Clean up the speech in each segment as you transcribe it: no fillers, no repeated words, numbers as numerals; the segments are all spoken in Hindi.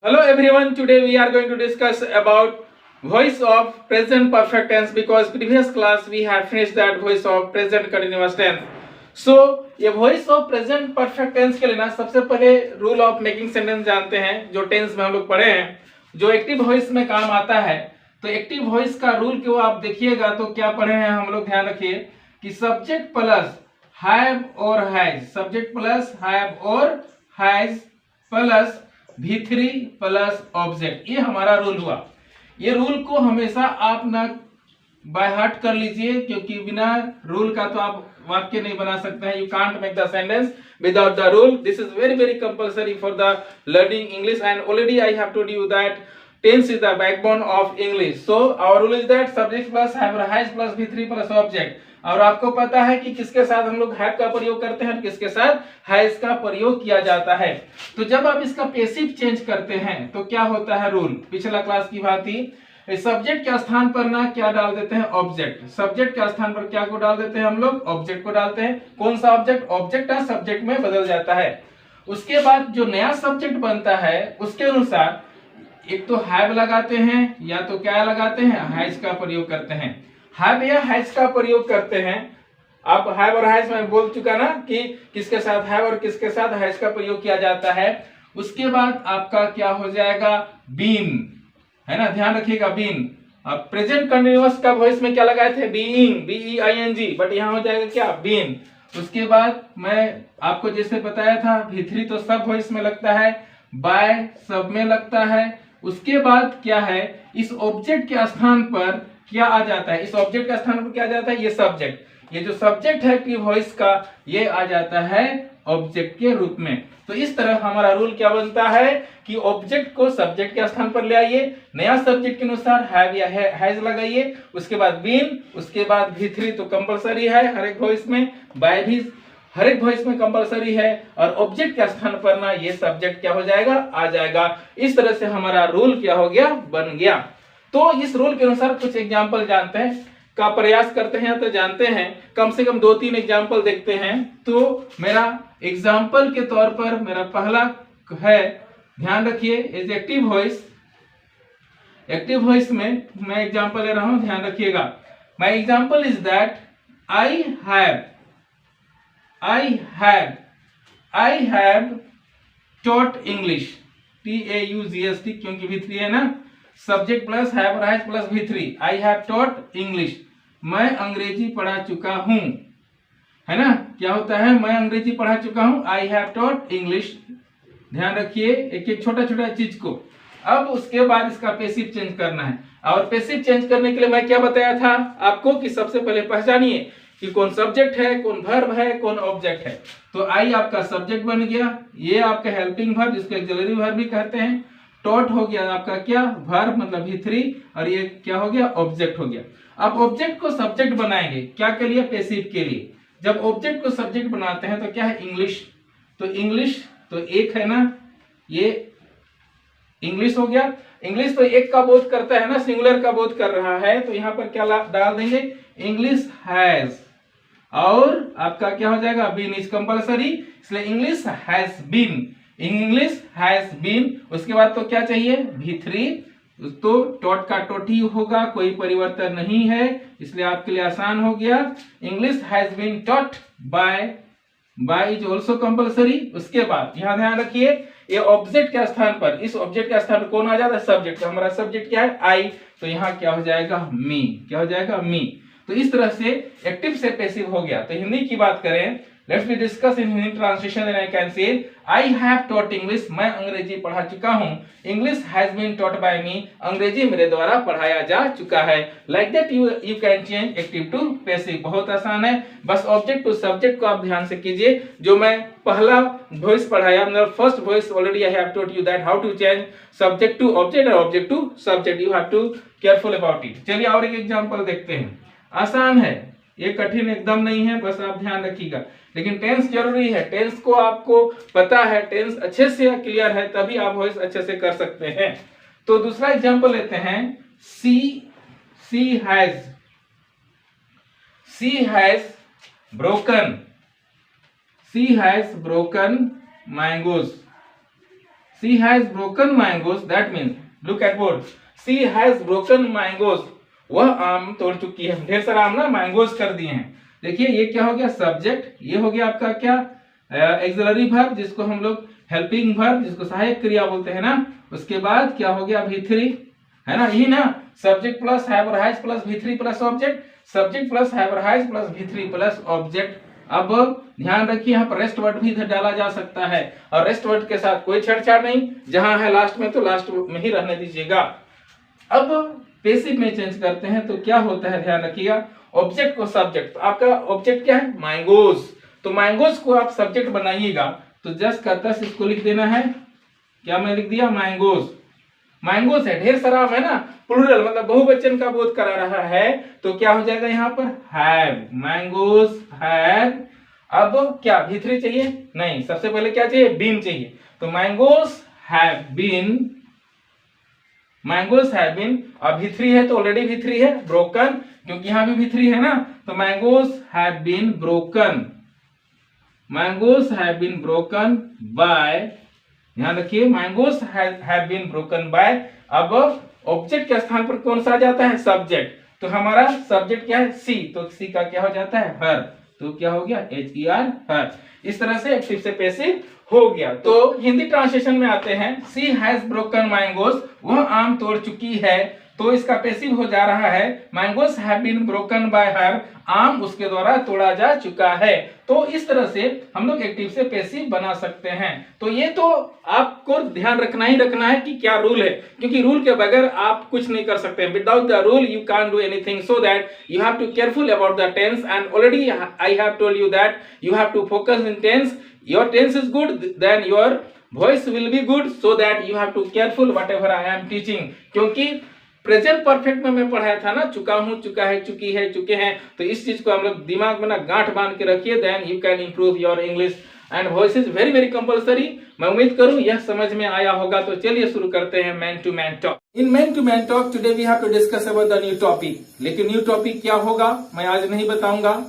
Hello everyone, today we are going to discuss about voice of present perfect tense because previous class we have finished that voice of present continuous tense. So ये voice of present perfect tense के लिए ना सबसे पहले rule of making sentence जानते हैं जो tense में हम लोग पढ़े हैं, जो active voice में काम आता है। तो active voice का rule क्यों आप देखिएगा तो क्या पढ़े हैं हम लोग, ध्यान रखिए कि subject plus have or has, subject plus have or has plus V3 plus object, ये हमारा रूल हुआ। ये रूल को हमेशा आप ना बाय हार्ट कर लीजिए क्योंकि बिना रूल का तो आप वाक्य नहीं बना सकते हैं। You can't make the sentence without the rule. This is very very compulsory for the learning English and already I have told you that tense is the backbone of English. So our rule is that subject plus have or has plus V3 plus object. और आपको पता है कि किसके साथ हम लोग have का प्रयोग करते हैं, किसके साथ has का प्रयोग किया जाता है। तो जब आप इसका पैसिव चेंज करते हैं तो क्या होता है रूल, पिछला क्लास की बात ही, सब्जेक्ट के स्थान पर ना क्या डाल देते हैं, ऑब्जेक्ट। सब्जेक्ट के स्थान पर क्या को डाल देते हैं हम लोग, ऑब्जेक्ट को डालते हैं। कौन सा ऑब्जेक्ट, ऑब्जेक्ट का सब्जेक्ट में बदल जाता है। उसके बाद जो नया सब्जेक्ट बनता है उसके अनुसार एक तो हैव लगाते हैं या तो क्या लगाते हैं, हैज का प्रयोग करते हैं। हैव या हैज का प्रयोग करते हैं। आप हैव और हैज में बोल चुका ना कि किसके साथ हैव और किसके साथ हैज का प्रयोग किया जाता है। उसके बाद आपका क्या हो जाएगा, बीन, है ना, ध्यान रखिएगा बीन। अब प्रेजेंट कंटिन्यूअस का वॉइस में क्या लगाए थे, बीइंग, BEING, बट यहाँ हो जाएगा क्या, बीन। उसके बाद मैं आपको जैसे बताया था V3 तो सब वॉइस में लगता है, बाय सब में लगता है। उसके बाद क्या है, इस ऑब्जेक्ट के स्थान पर क्या आ जाता है, इस ऑब्जेक्ट के स्थान पर क्या आ जाता है, ये सब्जेक्ट। ये जो सब्जेक्ट है एक्टिव वॉइस का ये आ जाता है ऑब्जेक्ट के रूप में। तो इस तरह हमारा रूल क्या बनता है कि ऑब्जेक्ट को सब्जेक्ट के स्थान पर ले आइए, नया सब्जेक्ट के अनुसार हैव या हैज लगाइए, उसके बाद बीन, उसके बाद V3 तो कंपलसरी है हर एक वॉइस में, बाय भी हर एक वॉइस में कंपलसरी है, और ऑब्जेक्ट के स्थान पर ना ये सब्जेक्ट क्या हो जाएगा, आ जाएगा। इस तरह से हमारा रूल क्या हो गया, बन गया। तो इस रूल के अनुसार कुछ एग्जांपल जानते हैं का प्रयास करते हैं तो जानते हैं, कम से कम 2-3 एग्जांपल देखते हैं। तो मेरा एग्जांपल के तौर पर मेरा पहला है, ध्यान रखिए, is active voice. Active voice में मैं एग्जांपल ले रहा हूं, ध्यान रखिएगा। My example is that I have taught English, TAUGST, क्योंकि V3 है ना, सब्जेक्ट प्लस हैव और has plus V3, I have taught English, मैं अंग्रेजी पढ़ा चुका हूं, है ना, क्या होता है, मैं अंग्रेजी पढ़ा चुका हूं, आई हैव टॉट इंग्लिश। ध्यान रखिए एक एक छोटा छोटा चीज को। अब उसके बाद इसका पैसिव चेंज करना है, और पैसिव चेंज करने के लिए मैं क्या बताया था आपको कि सबसे पहले पहचानिए कि कौन सब्जेक्ट है, कौन वर्ब है, कौन ऑब्जेक्ट है। तो आई आपका सब्जेक्ट बन गया, ये आपका हेल्पिंग वर्ब जिसको एक्सिलरी वर्ब भी कहते हैं, टॉट हो गया आपका क्या, वर्ब मतलब V3, और ये क्या हो गया, ऑब्जेक्ट हो गया। अब ऑब्जेक्ट को सब्जेक्ट बनाएंगे क्या के लिए, पैसिव के लिए। जब ऑब्जेक्ट को सब्जेक्ट बनाते हैं तो क्या है, इंग्लिश। तो इंग्लिश तो एक है ना, ये इंग्लिश हो गया। इंग्लिश तो एक का बोध करता है ना, सिंगुलर का बोध कर रहा है, तो यहाँ पर क्या डाल देंगे, इंग्लिश हैज, और आपका क्या हो जाएगा, बीन इज कंपलसरी, इसलिए English has been, English has been. उसके बाद तो क्या चाहिए, V3, तो टॉट का टॉट ही होगा, कोई परिवर्तन नहीं है, इसलिए आपके लिए आसान हो गया। English has been taught by is also compulsory. उसके बाद यहां ध्यान रखिए, ये ऑब्जेक्ट के स्थान पर, इस ऑब्जेक्ट के स्थान पर कौन आ जाता है, सब्जेक्ट। तो हमारा सब्जेक्ट क्या है, आई, तो यहाँ क्या हो जाएगा, मी, क्या हो जाएगा, मी। तो इस तरह से एक्टिव से पैसिव हो गया। तो हिंदी की बात करें, let's be discuss in Hindi translation, then I can say I have taught English, मैं अंग्रेजी पढ़ा चुका हूं, English has been taught by me, अंग्रेजी मेरे द्वारा पढ़ाया जा चुका है। Like that you can change active to passive, बहुत आसान है। बस ऑब्जेक्ट टू सब्जेक्ट को आप ध्यान से कीजिए। जो मैं पहला वॉइस पढ़ाया, मतलब first voice, already I have taught you that how to change subject to object और object to subject, you have to careful about it. चलिए और एक एग्जांपल देखते हैं, आसान है, ये कठिन एकदम नहीं है, बस आप ध्यान रखिएगा। लेकिन टेंस जरूरी है, टेंस को आपको पता है, टेंस अच्छे से क्लियर है, तभी आप वॉइस अच्छे से कर सकते हैं। तो दूसरा एग्जांपल लेते हैं, she has broken mangoes, she has broken mangoes, that means look at board, she has broken mangoes, वह आम तोड़ चुकी है। ढेर सारा आम ना मैंगोज कर दिए हैं। देखिए ये क्या हो गया, सब्जेक्ट, ये हो गया आपका क्या, एक्सिलरी वर्ब जिसको हम लोग हेल्पिंग वर्ब जिसको सहायक क्रिया बोलते हैं ना। उसके बाद क्या हो गया, V3 है ना, यही ना, सब्जेक्ट प्लस हैव और has plus V3 plus object, subject plus have और has plus V3 plus object. अब ध्यान रखिए यहाँ पर रेस्ट वर्ड भी इधर डाला जा सकता है और रेस्ट वर्ड के साथ कोई छेड़छाड़ नहीं, जहां है लास्ट में तो लास्ट में ही रहने दीजिएगा। अब पैसिव में चेंज करते हैं तो क्या होता है, ध्यान रखिएगा, ऑब्जेक्ट को सब्जेक्ट, तो आपका ऑब्जेक्ट क्या है, मैंगोज, तो मैंगोज को आप सब्जेक्ट बनाइएगा तो जस्ट का तस इसको लिख देना है, क्या मैं लिख दिया, मैंगोज। मैंगोज है, ढेर सारा है ना, प्लूरल मतलब बहुवचन का बोध करा रहा है, तो क्या हो जाएगा यहाँ पर, हैव, मैंगोज हैव। अब क्या V3 चाहिए, नहीं, सबसे पहले क्या चाहिए, बीन चाहिए, तो mangoes have been, mangoes have been, अब V3 है तो ऑलरेडी V3 है, ब्रोकन, क्योंकि यहाँ भी V3 है ना, तो mangoes have been broken, mangoes have been broken by, ध्यान रखिए, mangoes have been broken by. अब ऑब्जेक्ट के स्थान पर कौन सा आ जाता है, सब्जेक्ट, तो हमारा सब्जेक्ट क्या है, सी, तो सी का क्या हो जाता है, हर, तो क्या हो गया, HER, हर। इस तरह से एक्टिव से पैसिव हो गया। तो हिंदी ट्रांसलेशन में आते हैं, सी हैज ब्रोकन मैंगोज, वह आम तोड़ चुकी है, तो इसका पैसिव हो जा रहा है, mangoes have been broken by her, आम उसके द्वारा तोड़ा जा चुका है। तो इस तरह से हम लोग एक्टिव से पैसिव बना सकते हैं। तो ये तो आपको ध्यान रखना ही रखना है कि क्या रूल है, क्योंकि रूल के बगैर आप कुछ नहीं कर सकते। Without the rule you can't do anything, so that you have to careful about the tense, and already I have told you that you have to focus in tense. Your tense is good, then your voice will be good, so that you have to careful whatever I am teaching। क्योंकि प्रेजेंट परफेक्ट में मैं पढ़ाया था ना, चुका हूं, चुका है, चुकी है, चुके हैं, तो इस चीज को हम लोग दिमाग में ना गांठ बांध के रखिए, then you can improve your English and voice is very very compulsory. मैं उम्मीद करूं यह समझ में आया होगा। तो चलिए शुरू करते हैं man to man talk. In man to man talk today we have to discuss about the new topic. लेकिन न्यू टॉपिक क्या होगा मैं आज नहीं बताऊंगा।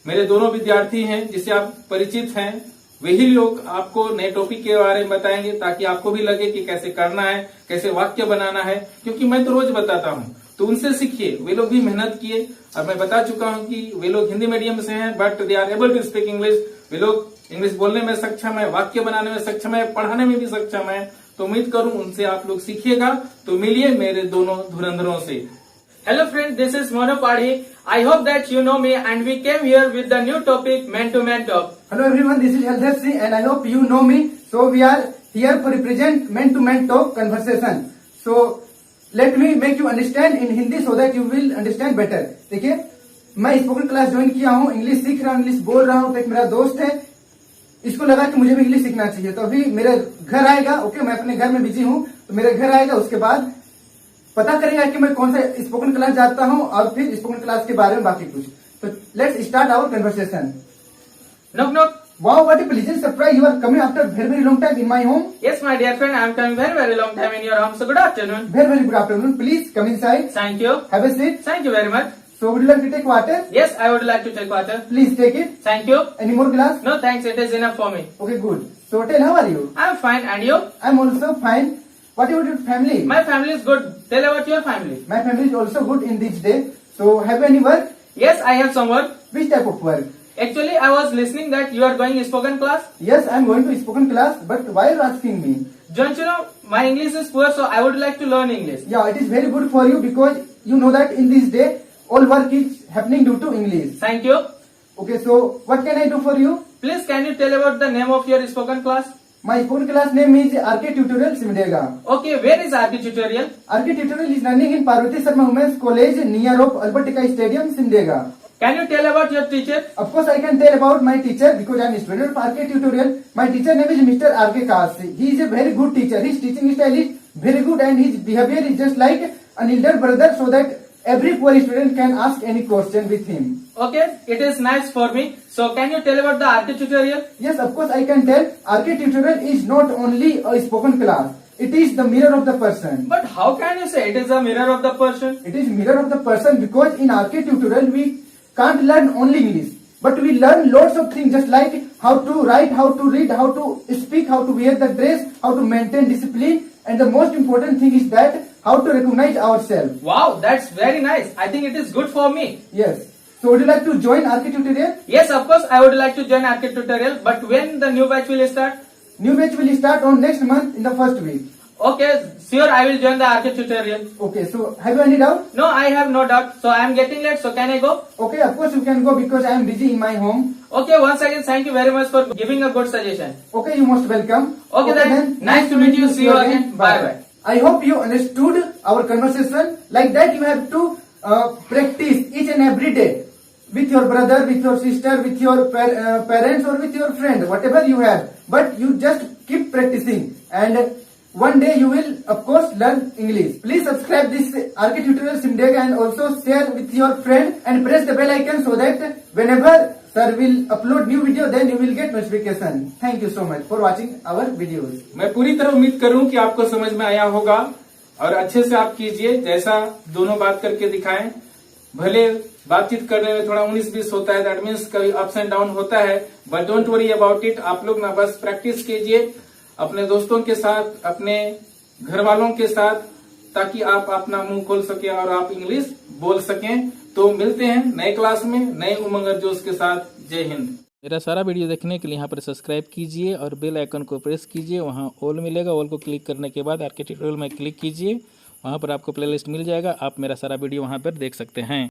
मेरे दोनों विद्यार्थी हैं जिससे आप परिचित हैं, वही लोग आपको नए टॉपिक के बारे में बताएंगे, ताकि आपको भी लगे कि कैसे करना है, कैसे वाक्य बनाना है, क्योंकि मैं तो रोज बताता हूँ, तो उनसे सीखिए। वे लोग भी मेहनत किए और मैं बता चुका हूँ कि वे लोग हिंदी मीडियम से हैं, but they are able to speak English. वे लोग इंग्लिश बोलने में सक्षम है, वाक्य बनाने में सक्षम है, पढ़ाने में भी सक्षम है। तो उम्मीद करूँ उनसे आप लोग सीखिएगा। तो मिलिए मेरे दोनों धुरंधरों से। Hello friends, this is Mano Padhi. I hope that you know me and we came here with the new topic Man to Man Talk. Hello everyone, this is Haldar Singh and I hope you know me. So we are here for represent Man to Man Talk conversation. So let me make you understand in Hindi so that you will understand better. देखिए, मैं स्पोकन क्लास ज्वाइन किया हूँ, इंग्लिश सीख रहा हूँ, इंग्लिश बोल रहा हूँ। तो एक मेरा दोस्त है, इसको लगा कि मुझे भी इंग्लिश सीखना चाहिए, तो अभी मेरे घर आएगा। ओके, मैं अपने घर में बिजी हूँ, तो मेरे घर आएगा, उसके बाद पता करेगा कि मैं कौन सा स्पोकन क्लास जाता हूँ और फिर स्पोकन क्लास के बारे में बाकी कुछ। तो let's start our conversation. Knock knock. Wow, what a pleasant surprise! You are coming after very long time in my home. Yes, my dear friend, I am coming very long time in your home. So good afternoon. Very good afternoon. Please come inside. Thank you. Have a seat. Thank you very much. So would you like to take water? Yes, I would like to take water. Please take it. Thank you. Any more glass? No thanks, it is enough for me. Okay, good. So tell, how are you? I am fine, and you? I'm also fine. What about your family? My family is good. Tell about your family. My family is also good in this day. So have you any work? Yes, I have some work. Which type of work? Actually, I was listening that you are going spoken class. Yes, I'm going to spoken class. But why are you asking me? Don't you know, my English is poor, so I would like to learn English. Yeah, it is very good for you because you know that in this day all work is happening due to English. Thank you. Okay, so what can I do for you? Please, can you tell about the name of your spoken class? My spoken class name is RK Tutorial Simdega. Okay, where is RK Tutorial? RK Tutorial is running in Parvati Sharma Women's College near of Albertica Stadium, Simdega. Can you tell about your teacher? Of course, I can tell about my teacher because I am a student of RK Tutorial. My teacher name is Mr. RK Kas. He is a very good teacher. His teaching style is very good and his behavior is just like an elder brother, so that every poor student can ask any question with him. Okay, it is nice for me. So can you tell about the RK Tutorial? Yes, of course, I can tell. RK Tutorial is not only a spoken class. It is the mirror of the person. But how can you say it is a mirror of the person? It is mirror of the person because in RK Tutorial we can't learn only English. but we learn lots of things just like how to write, how to read, how to speak, how to wear the dress, how to maintain discipline, and the most important thing is that how to recognize ourselves. Wow, that's very nice. I think it is good for me. Yes. So would you like to join RK tutorial? Yes, of course, I would like to join RK tutorial, but when the new batch will start? New batch will start on next month in the first week. Okay, sure, I will join the RK tutorial. Okay, so have you any doubt? No, I have no doubt. So I am getting late, so can I go? Okay, of course you can go because I am busy in my home. Okay, once again, thank you very much for giving a good suggestion. Okay, you most welcome. Okay, then, nice to meet you. See you again. Bye-bye. I hope you understood our conversation. Like that you have to practice each and every day with your brother, with your sister, with your parents or with your friend, whatever you have. But you just keep practicing and one day you will of course learn English. Please subscribe this RK Tutorial Simdega and also share with your friend and press the bell icon so that whenever sir will upload new video then you will get notification. Thank you so much for watching our videos. मैं पूरी तरह उम्मीद करूं कि आपको समझ में आया होगा और अच्छे से आप कीजिए जैसा दोनों बात करके दिखाएं। भले बातचीत करने में थोड़ा 19-20 होता है, दैट मीन्स कभी अप्स एंड डाउन होता है, but don't worry about it. आप लोग ना बस प्रैक्टिस कीजिए अपने दोस्तों के साथ, अपने घर वालों के साथ, ताकि आप अपना मुंह खोल सके और आप इंग्लिश बोल सकें। तो मिलते हैं नए क्लास में नए उमंग और जोश के साथ। जय हिंद। मेरा सारा वीडियो देखने के लिए यहाँ पर सब्सक्राइब कीजिए और बेल आइकन को प्रेस कीजिए। वहाँ ऑल मिलेगा, ऑल को क्लिक करने के बाद RK ट्यूटोरियल में क्लिक कीजिए। वहाँ पर आपको प्लेलिस्ट मिल जाएगा, आप मेरा सारा वीडियो वहाँ पर देख सकते हैं।